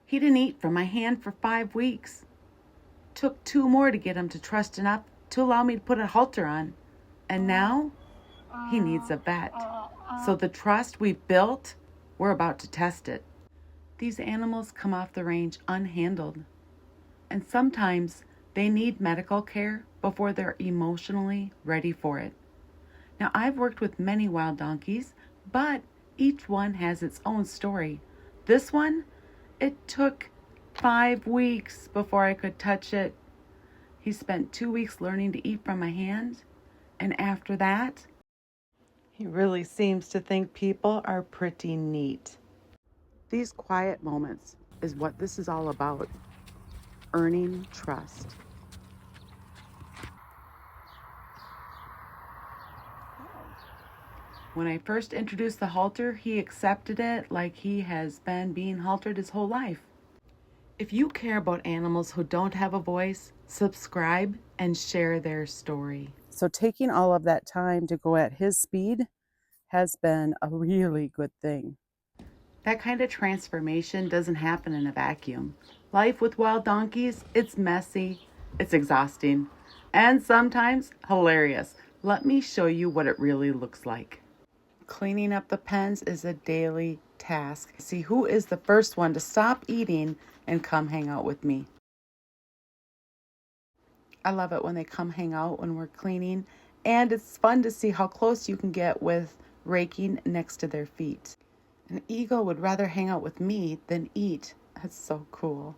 He didn't eat from my hand for 5 weeks. Took 2 more to get him to trust enough to allow me to put a halter on. And now he needs a vet. So the trust we built, we're about to test it. These animals come off the range unhandled. And sometimes they need medical care before they're emotionally ready for it. Now, I've worked with many wild donkeys, but each one has its own story. This one, it took 5 weeks before I could touch it. He spent 2 weeks learning to eat from my hand, and after that, he really seems to think people are pretty neat. These quiet moments is what this is all about, earning trust. When I first introduced the halter, he accepted it like he has been being haltered his whole life. If you care about animals who don't have a voice, subscribe and share their story. So taking all of that time to go at his speed has been a really good thing. That kind of transformation doesn't happen in a vacuum. Life with wild donkeys, it's messy, it's exhausting, and sometimes hilarious. Let me show you what it really looks like. Cleaning up the pens is a daily task. See who is the first one to stop eating and come hang out with me. I love it when they come hang out when we're cleaning, and it's fun to see how close you can get with raking next to their feet. An eagle would rather hang out with me than eat. That's so cool.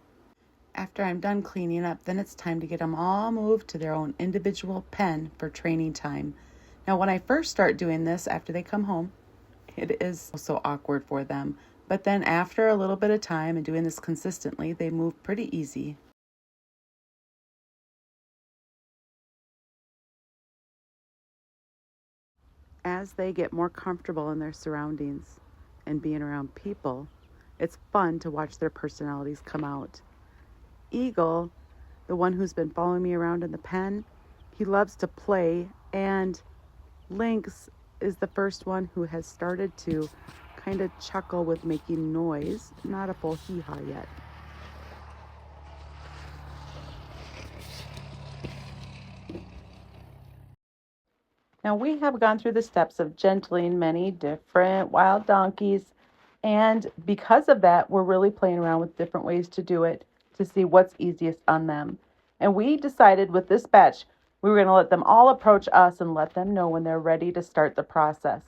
After I'm done cleaning up, then it's time to get them all moved to their own individual pen for training time. Now, when I first start doing this after they come home, it is so awkward for them. But then after a little bit of time and doing this consistently, they move pretty easy. As they get more comfortable in their surroundings and being around people, it's fun to watch their personalities come out. Eagle, the one who's been following me around in the pen, he loves to play, and Lynx is the first one who has started to kind of chuckle with making noise, not a full hee-haw yet. Now, we have gone through the steps of gentling many different wild donkeys, and because of that, we're really playing around with different ways to do it to see what's easiest on them. And we decided with this batch, we were going to let them all approach us and let them know when they're ready to start the process.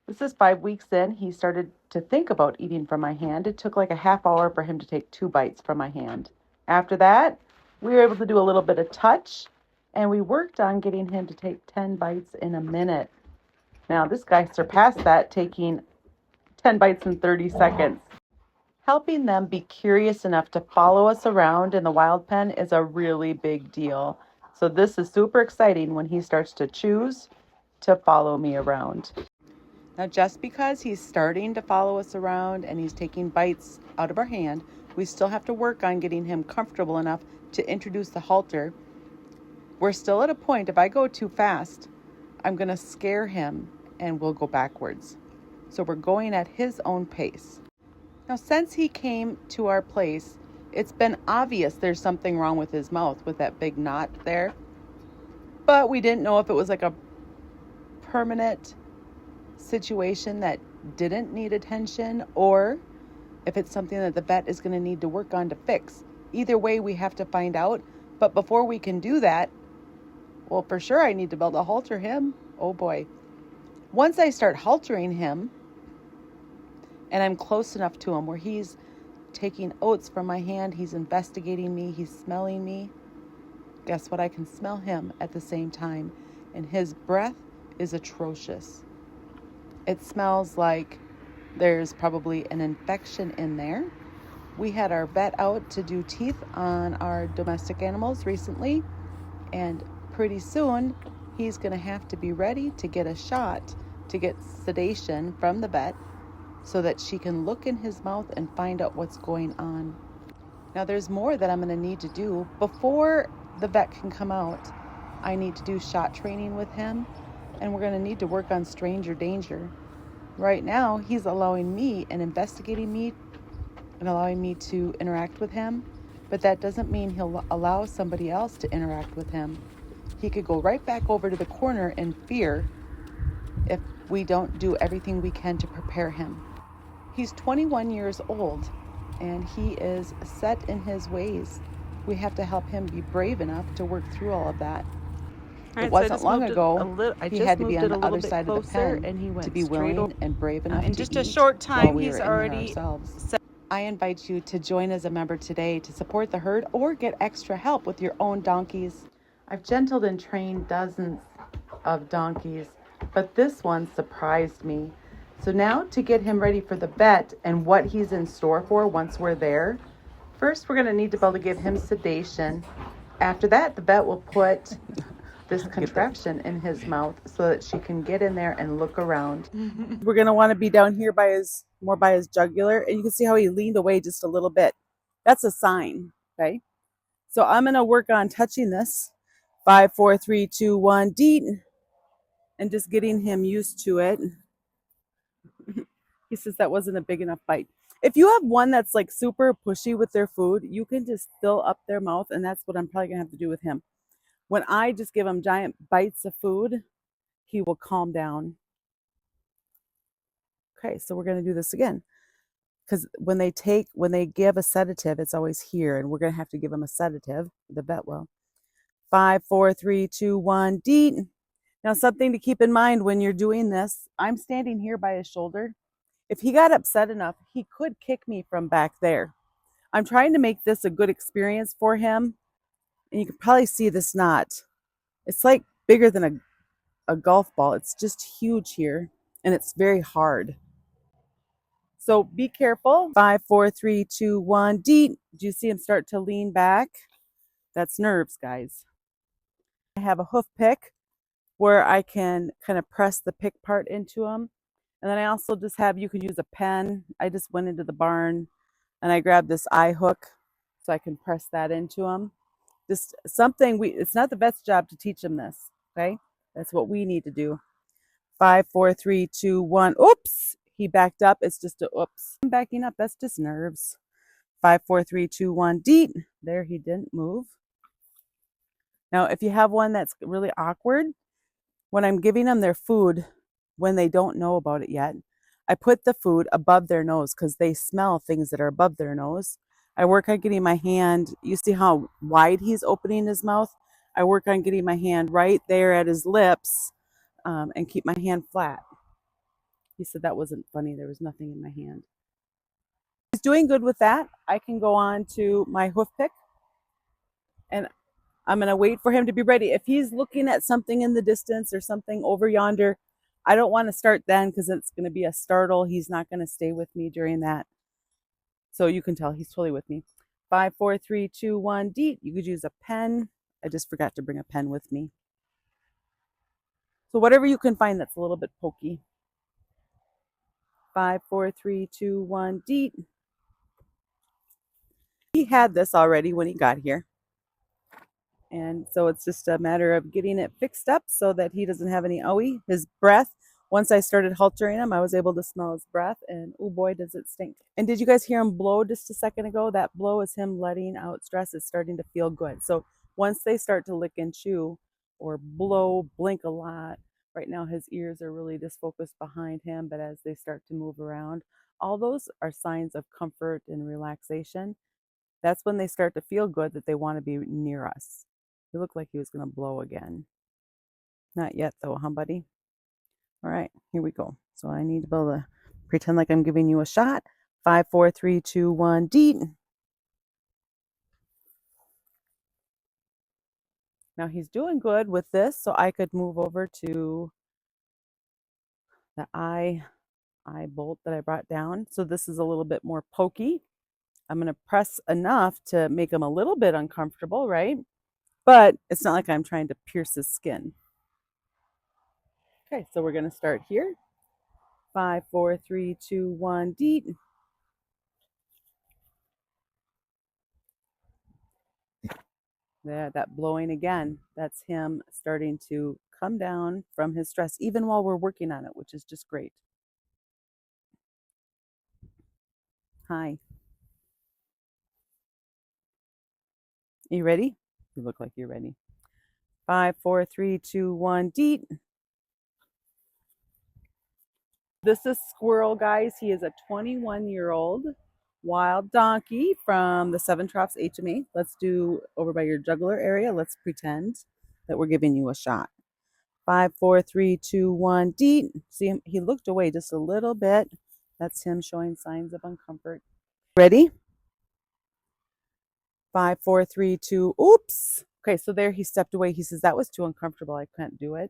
This is 5 weeks in. He started to think about eating from my hand. It took like a half hour for him to take 2 bites from my hand. After that, we were able to do a little bit of touch, and we worked on getting him to take 10 bites in a minute. Now, this guy surpassed that, taking 10 bites in 30 seconds. Helping them be curious enough to follow us around in the wild pen is a really big deal. So this is super exciting when he starts to choose to follow me around. Now, just because he's starting to follow us around and he's taking bites out of our hand, we still have to work on getting him comfortable enough to introduce the halter. We're still at a point, if I go too fast, I'm going to scare him and we'll go backwards. So we're going at his own pace. Now, since he came to our place, it's been obvious there's something wrong with his mouth with that big knot there. But we didn't know if it was like a permanent situation that didn't need attention or if it's something that the vet is going to need to work on to fix. Either way, we have to find out. But before we can do that, well, for sure I need to be able to halter him. Oh boy. Once I start haltering him and I'm close enough to him where he's taking oats from my hand, he's investigating me, he's smelling me. Guess what? I can smell him at the same time. And his breath is atrocious. It smells like there's probably an infection in there. We had our vet out to do teeth on our domestic animals recently, and pretty soon he's going to have to be ready to get a shot to get sedation from the vet so that she can look in his mouth and find out what's going on. Now, there's more that I'm going to need to do. Before the vet can come out, I need to do shot training with him, and we're going to need to work on stranger danger. Right now, he's allowing me and investigating me and allowing me to interact with him, but that doesn't mean he'll allow somebody else to interact with him. He could go right back over to the corner in fear if we don't do everything we can to prepare him. He's 21 years old and he is set in his ways. We have to help him be brave enough to work through all of that. It wasn't long ago he had to be on the other side of the pen to be willing and brave enough to just a eat short time, while we he's were in there already ourselves. I invite you to join as a member today to support the herd or get extra help with your own donkeys. I've gentled and trained dozens of donkeys, but this one surprised me. So now to get him ready for the vet and what he's in store for once we're there, first we're going to need to be able to give him sedation. After that, the vet will put this contraption in his mouth so that she can get in there and look around. We're going to want to be down here by his jugular, and you can see how he leaned away just a little bit. That's a sign, okay? So I'm going to work on touching this. 5, 4, 3, 2, 1, deet, and just getting him used to it. He says that wasn't a big enough bite. If you have one that's like super pushy with their food, you can just fill up their mouth, and that's what I'm probably going to have to do with him. When I just give him giant bites of food, he will calm down. Okay, so we're going to do this again. Because when they give a sedative, it's always here, and we're going to have to give him a sedative. The vet will. 5, 4, 3, 2, 1, deet. Now, something to keep in mind when you're doing this, I'm standing here by his shoulder. If he got upset enough, he could kick me from back there. I'm trying to make this a good experience for him. And you can probably see this knot. It's like bigger than a golf ball. It's just huge here, and it's very hard. So be careful. 5, 4, 3, 2, 1, deet. Do you see him start to lean back? That's nerves, guys. I have a hoof pick where I can kind of press the pick part into him. And then I also just have, you can use a pen. I just went into the barn and I grabbed this eye hook so I can press that into him. Just something, it's not the vet's job to teach him this, okay? That's what we need to do. 5, 4, 3, 2, 1. Oops, he backed up. It's just a oops. I'm backing up. That's just nerves. 5, 4, 3, 2, 1. Deet. There, he didn't move. Now, if you have one that's really awkward, when I'm giving them their food, when they don't know about it yet, I put the food above their nose because they smell things that are above their nose. I work on getting my hand, you see how wide he's opening his mouth? I work on getting my hand right there at his lips and keep my hand flat. He said that wasn't funny. There was nothing in my hand. He's doing good with that. I can go on to my hoof pick and I'm going to wait for him to be ready. If he's looking at something in the distance or something over yonder, I don't want to start then because it's going to be a startle. He's not going to stay with me during that. So you can tell he's totally with me. 5, 4, 3, 2, 1, deet. You could use a pen. I just forgot to bring a pen with me. So whatever you can find that's a little bit pokey. 5, 4, 3, 2, 1, deet. He had this already when he got here. And so it's just a matter of getting it fixed up so that he doesn't have any owie. His breath, once I started haltering him, I was able to smell his breath, and oh boy, does it stink. And did you guys hear him blow just a second ago? That blow is him letting out stress. It's starting to feel good. So once they start to lick and chew or blow, blink a lot, right now his ears are really just focused behind him, but as they start to move around, all those are signs of comfort and relaxation. That's when they start to feel good that they want to be near us. He looked like he was going to blow again. Not yet though, huh, buddy? All right, here we go. So I need to be able to pretend like I'm giving you a shot. 5, 4, 3, 2, 1, deet. Now he's doing good with this, so I could move over to the eye bolt that I brought down. So this is a little bit more pokey. I'm going to press enough to make him a little bit uncomfortable, right? But it's not like I'm trying to pierce his skin. Okay, so we're going to start here. 5, 4, 3, 2, 1, deet. There, that blowing again, that's him starting to come down from his stress, even while we're working on it, which is just great. Hi. You ready? You look like you're ready. 5, 4, 3, 2, 1, deet. This is Squirrel, guys. He is a 21-year-old wild donkey from the Seven Troughs HMA. Let's do over by your jugular area. Let's pretend that we're giving you a shot. 5, 4, 3, 2, 1, deet. See him? He looked away just a little bit. That's him showing signs of uncomfort. Ready? 5, 4, 3, 2. Oops. Okay, so there he stepped away. He says, that was too uncomfortable. I can't do it.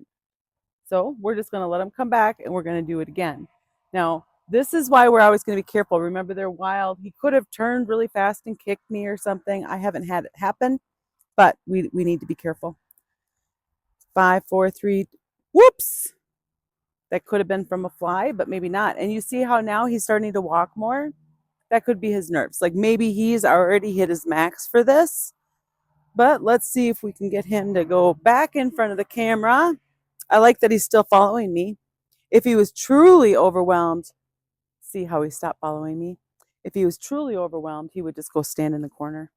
So we're just going to let him come back and we're going to do it again. Now, this is why we're always going to be careful. Remember, they're wild. He could have turned really fast and kicked me or something. I haven't had it happen, but we need to be careful. 5, 4, 3. Whoops. That could have been from a fly, but maybe not. And you see how now he's starting to walk more? That could be his nerves. Like maybe he's already hit his max for this. But let's see if we can get him to go back in front of the camera. I like that he's still following me. If he was truly overwhelmed, see how he stopped following me? If he was truly overwhelmed, he would just go stand in the corner.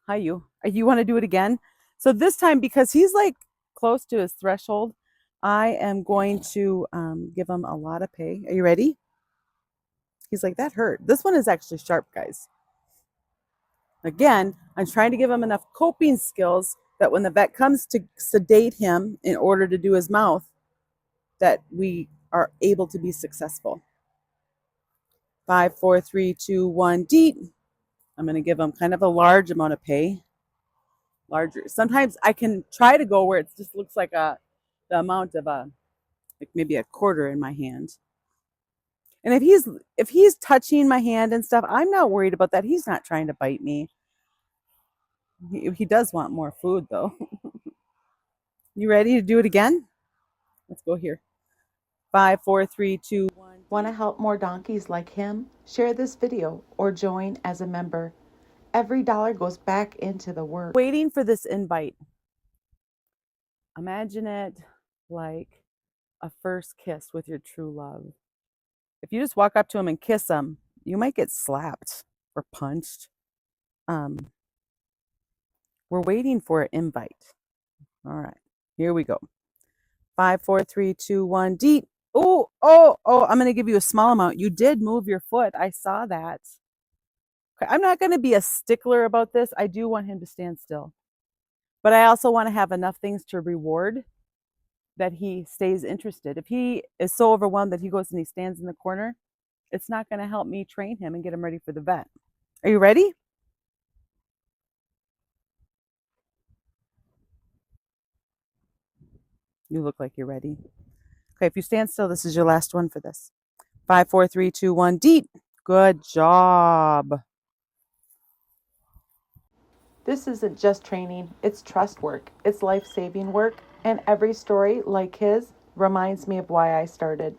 Hi, you. You want to do it again? So this time, because he's like close to his threshold, I am going to give him a lot of pay. Are you ready? He's like, that hurt. This one is actually sharp, guys. Again, I'm trying to give him enough coping skills that when the vet comes to sedate him in order to do his mouth, that we are able to be successful. 5, 4, 3, 2, 1, deet. I'm going to give him kind of a large amount of pay. Larger. Sometimes I can try to go where it just looks like the amount of like maybe a quarter in my hand. And if he's touching my hand and stuff, I'm not worried about that. He's not trying to bite me. He does want more food though. You ready to do it again? Let's go here. 5, 4, 3, 2, 1. Want to help more donkeys like him? Share this video or join as a member. Every dollar goes back into the work. Waiting for this invite. Imagine it like a first kiss with your true love. If you just walk up to him and kiss him, you might get slapped or punched. We're waiting for an invite. All right, here we go. 5, 4, 3, 2, 1, deet. Oh, I'm going to give you a small amount. You did move your foot. I saw that. Okay, I'm not going to be a stickler about this. I do want him to stand still. But I also want to have enough things to reward that he stays interested. If he is so overwhelmed that he goes and he stands in the corner, it's not going to help me train him and get him ready for the vet. Are you ready? You look like you're ready. Okay, if you stand still, this is your last one for this. 5, 4, 3, 2, 1, deet. Good job. This isn't just training, it's trust work, it's life-saving work, and every story like his reminds me of why I started.